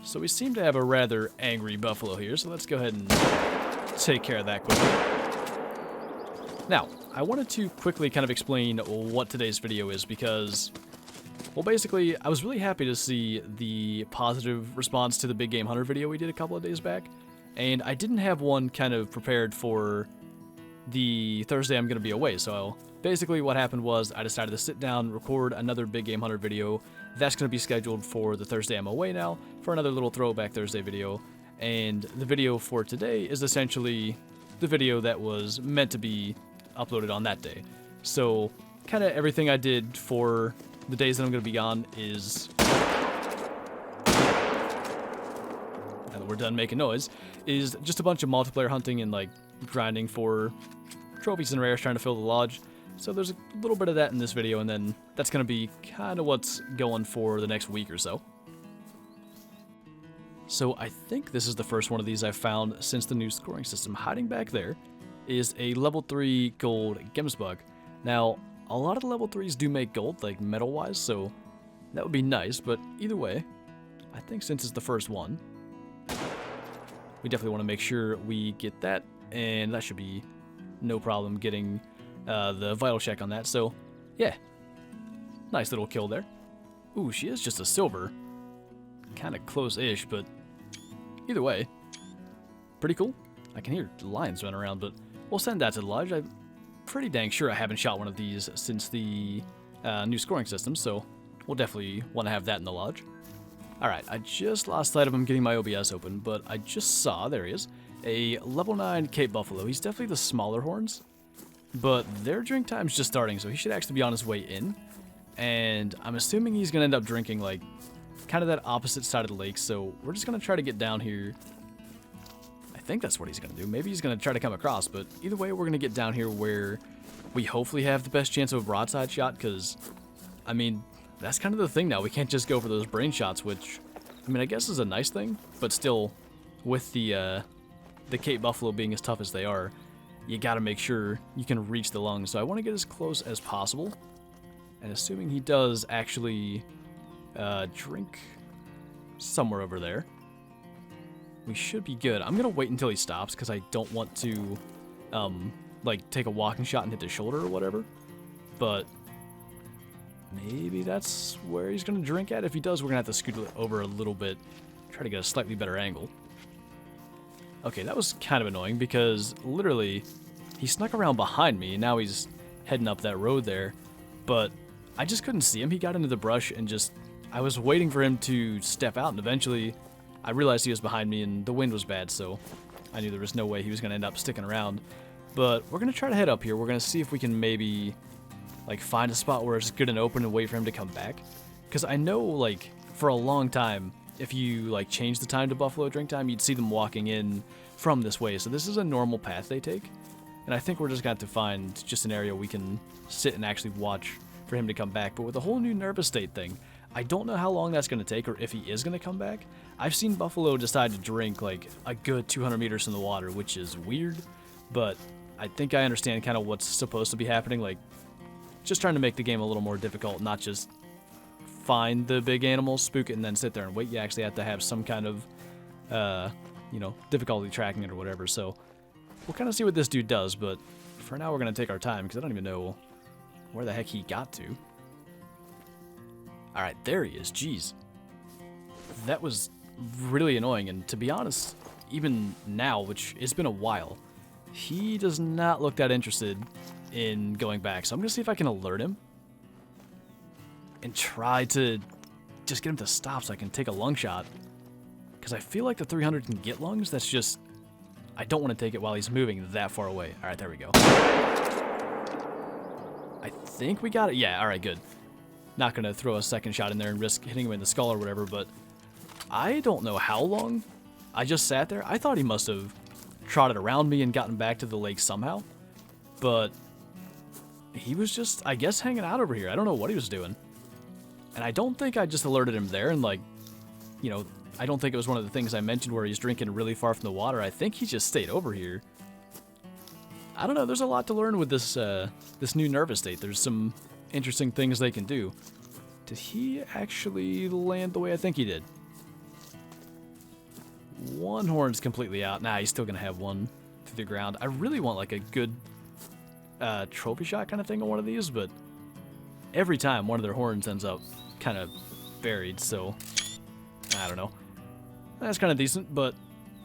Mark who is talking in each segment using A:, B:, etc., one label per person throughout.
A: So we seem to have a rather angry buffalo here, so let's go ahead and take care of that quickly. Now, I wanted to quickly kind of explain what today's video is because, well, basically, I was really happy to see the positive response to the Big Game Hunter video we did a couple of days back, and I didn't have one kind of prepared for the Thursday I'm going to be away, so basically what happened was I decided to sit down, record another Big Game Hunter video. That's going to be scheduled for the Thursday I'm away now, for another little Throwback Thursday video, and the video for today is essentially the video that was meant to be uploaded on that day. So, kind of everything I did for the days that I'm going to be gone is, now that we're done making noise, is just a bunch of multiplayer hunting and like grinding for trophies and rares, trying to fill the lodge. So there's a little bit of that in this video, and then that's going to be kind of what's going for the next week or so. So I think this is the first one of these I've found since the new scoring system. Hiding back there is a level 3 gold Gemsbug. Now, a lot of the level 3s do make gold, like metal-wise, so that would be nice, but either way, I think since it's the first one, we definitely want to make sure we get that, and that should be no problem getting the vital check on that, so yeah, nice little kill there. Ooh, she is just a silver. Kind of close-ish, but either way, pretty cool. I can hear lions running around, but we'll send that to the lodge. I'm pretty dang sure I haven't shot one of these since the new scoring system, so we'll definitely want to have that in the lodge. Alright, I just lost sight of him getting my OBS open, but I just saw, there he is, a level 9 Cape Buffalo. He's definitely the smaller horns, but their drink time's just starting, so he should actually be on his way in. And I'm assuming he's going to end up drinking, like, kind of that opposite side of the lake, so we're just going to try to get down here. I think that's what he's going to do. Maybe he's going to try to come across, but either way, we're going to get down here where we hopefully have the best chance of a broadside shot, because, I mean, that's kind of the thing now. We can't just go for those brain shots, which, I mean, I guess is a nice thing, but still, with the Cape Buffalo being as tough as they are, you got to make sure you can reach the lungs. So I want to get as close as possible, and assuming he does actually drink somewhere over there, we should be good. I'm going to wait until he stops, because I don't want to, like, take a walking shot and hit the shoulder or whatever, but maybe that's where he's going to drink at. If he does, we're going to have to scoot over a little bit, try to get a slightly better angle. Okay, that was kind of annoying, because literally, he snuck around behind me, and now he's heading up that road there, but I just couldn't see him. He got into the brush, and just, I was waiting for him to step out, and eventually, I realized he was behind me, and the wind was bad, so I knew there was no way he was going to end up sticking around. But we're going to try to head up here. We're going to see if we can maybe, like, find a spot where it's good and open and wait for him to come back. Because I know, like, for a long time, if you, like, change the time to buffalo drink time, you'd see them walking in from this way. So this is a normal path they take. And I think we're just going to have to find just an area we can sit and actually watch for him to come back. But with the whole new nervous state thing, I don't know how long that's going to take or if he is going to come back. I've seen buffalo decide to drink, like, a good 200 meters in the water, which is weird. But I think I understand kind of what's supposed to be happening. Like, just trying to make the game a little more difficult, not just find the big animals, spook it, and then sit there and wait. You actually have to have some kind of, you know, difficulty tracking it or whatever. So we'll kind of see what this dude does, but for now we're going to take our time, because I don't even know where the heck he got to. Alright, there he is. Jeez. That was really annoying, and to be honest, even now, which it's been a while, he does not look that interested in going back. So I'm going to see if I can alert him and try to just get him to stop so I can take a lung shot. Because I feel like the 300 can get lungs. That's just, I don't want to take it while he's moving that far away. Alright, there we go. I think we got it. Yeah, alright, good. Not going to throw a second shot in there and risk hitting him in the skull or whatever, but I don't know how long I just sat there. I thought he must have trotted around me and gotten back to the lake somehow, but he was just, I guess, hanging out over here. I don't know what he was doing, and I don't think I just alerted him there, and, like, you know, I don't think it was one of the things I mentioned where he's drinking really far from the water. I think he just stayed over here. I don't know, there's a lot to learn with this this new nervous state. There's some interesting things they can do. Did he actually land the way I think he did? One horn's completely out. Nah, he's still gonna have one through the ground. I really want like a good trophy shot kind of thing on one of these, but every time one of their horns ends up kind of buried, so I don't know. That's kind of decent, but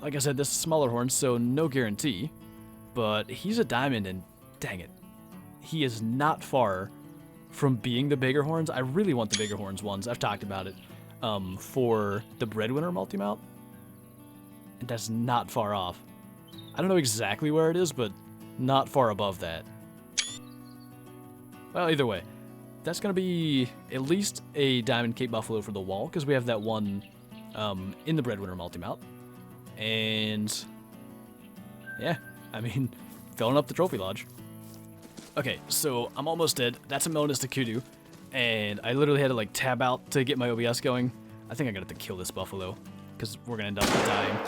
A: like I said, this is a smaller horn, so no guarantee. But he's a diamond, and dang it, he is not far from being the bigger horns. I really want the bigger horns ones. I've talked about it for the breadwinner multi-mount, and that's not far off. I don't know exactly where it is, but not far above that. Well, either way, that's going to be at least a Diamond Cape Buffalo for the wall, because we have that one in the breadwinner multi-mount. And yeah, I mean, filling up the trophy lodge. Okay, so I'm almost dead. That's a melanistic Kudu, and I literally had to like tab out to get my OBS going. I think I'm gonna have to kill this buffalo, because we're gonna end up dying.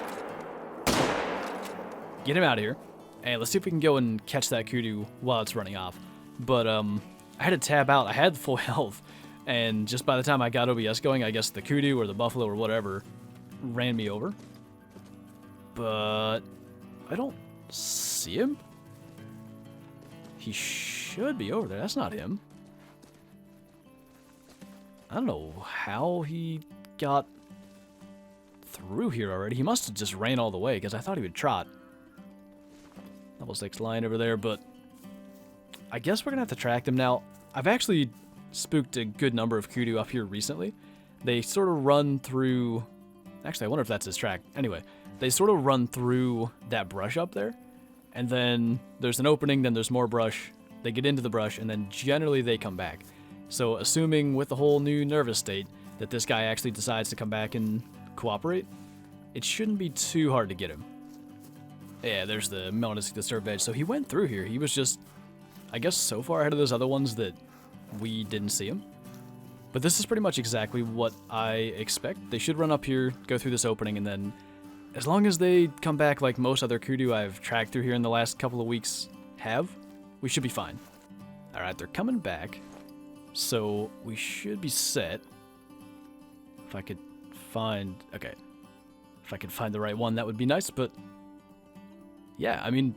A: Get him out of here, and let's see if we can go and catch that Kudu while it's running off. But I had to tab out. I had full health, and just by the time I got OBS going, I guess the Kudu or the buffalo or whatever ran me over. But I don't see him. He should be over there. That's not him. I don't know how he got through here already. He must have just ran all the way, because I thought he would trot. Level 6 lion over there, but I guess we're going to have to track them now. I've actually spooked a good number of Kudu up here recently. They sort of run through... Actually, I wonder if that's his track. Anyway, they sort of run through that brush up there. And then there's an opening, then there's more brush. They get into the brush, and then generally they come back. So assuming with the whole new nervous state that this guy actually decides to come back and cooperate, it shouldn't be too hard to get him. Yeah, there's the melanistic disturbed edge. So he went through here. He was just, I guess, so far ahead of those other ones that we didn't see him. But this is pretty much exactly what I expect. They should run up here, go through this opening, and then as long as they come back like most other Kudu I've tracked through here in the last couple of weeks have, we should be fine. Alright, they're coming back, so we should be set. If I could find... Okay. If I could find the right one, that would be nice, but... Yeah, I mean,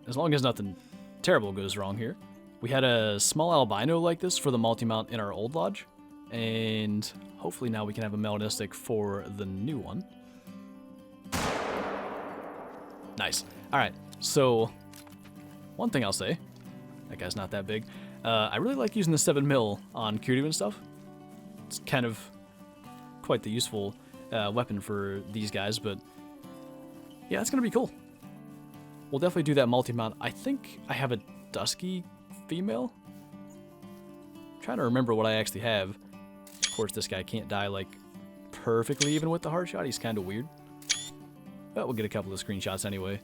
A: as long as nothing terrible goes wrong here. We had a small albino like this for the multi-mount in our old lodge, and hopefully now we can have a melanistic for the new one. Nice. Alright, so one thing I'll say, that guy's not that big. I really like using the 7mm on Kudu and stuff. It's kind of quite the useful weapon for these guys, but yeah, it's going to be cool. We'll definitely do that multi-mount. I think I have a dusky female. I'm trying to remember what I actually have. Of course, this guy can't die like perfectly even with the hard shot. He's kind of weird. But we'll get a couple of screenshots anyway.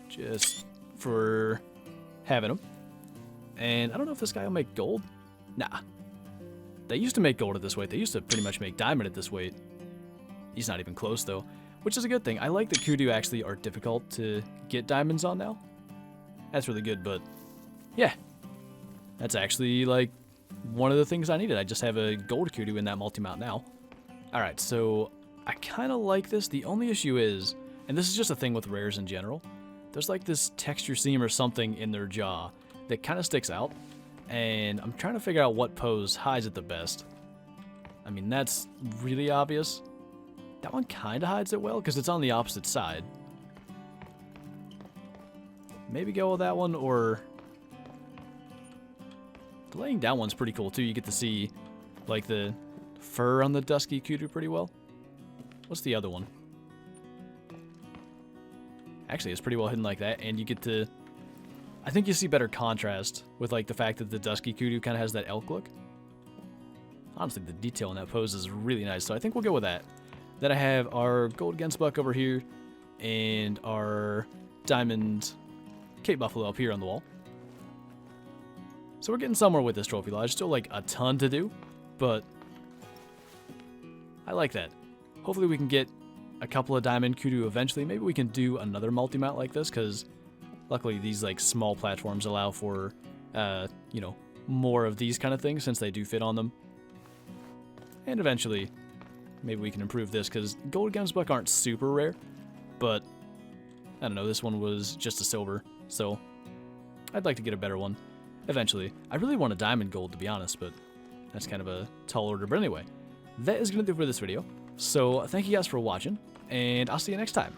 A: Just for having them. And I don't know if this guy will make gold. Nah. They used to make gold at this weight. They used to pretty much make diamond at this weight. He's not even close though, which is a good thing. I like that Kudu actually are difficult to get diamonds on now. That's really good, but yeah. That's actually like one of the things I needed. I just have a gold Kudu in that multi-mount now. Alright, so I kind of like this. The only issue is, and this is just a thing with rares in general, there's like this texture seam or something in their jaw that kind of sticks out, and I'm trying to figure out what pose hides it the best. I mean, that's really obvious. That one kind of hides it well because it's on the opposite side. Maybe go with that one, or the laying down one's pretty cool too. You get to see like the fur on the dusky Kudu pretty well. What's the other one? Actually, it's pretty well hidden like that, and you get to... I think you see better contrast with like the fact that the dusky Kudu kind of has that elk look. Honestly, the detail in that pose is really nice, so I think we'll go with that. Then I have our gold Gensbuck over here, and our diamond Cape Buffalo up here on the wall. So we're getting somewhere with this trophy lodge. Still like a ton to do, but I like that. Hopefully we can get a couple of diamond Kudu eventually. Maybe we can do another multi-mount like this, because luckily these like small platforms allow for, you know, more of these kind of things since they do fit on them. And eventually maybe we can improve this, because gold gemsbuck aren't super rare, but I don't know, this one was just a silver, so I'd like to get a better one eventually. I really want a diamond gold, to be honest, but that's kind of a tall order. But anyway, that is going to do it for this video. So thank you guys for watching, and I'll see you next time.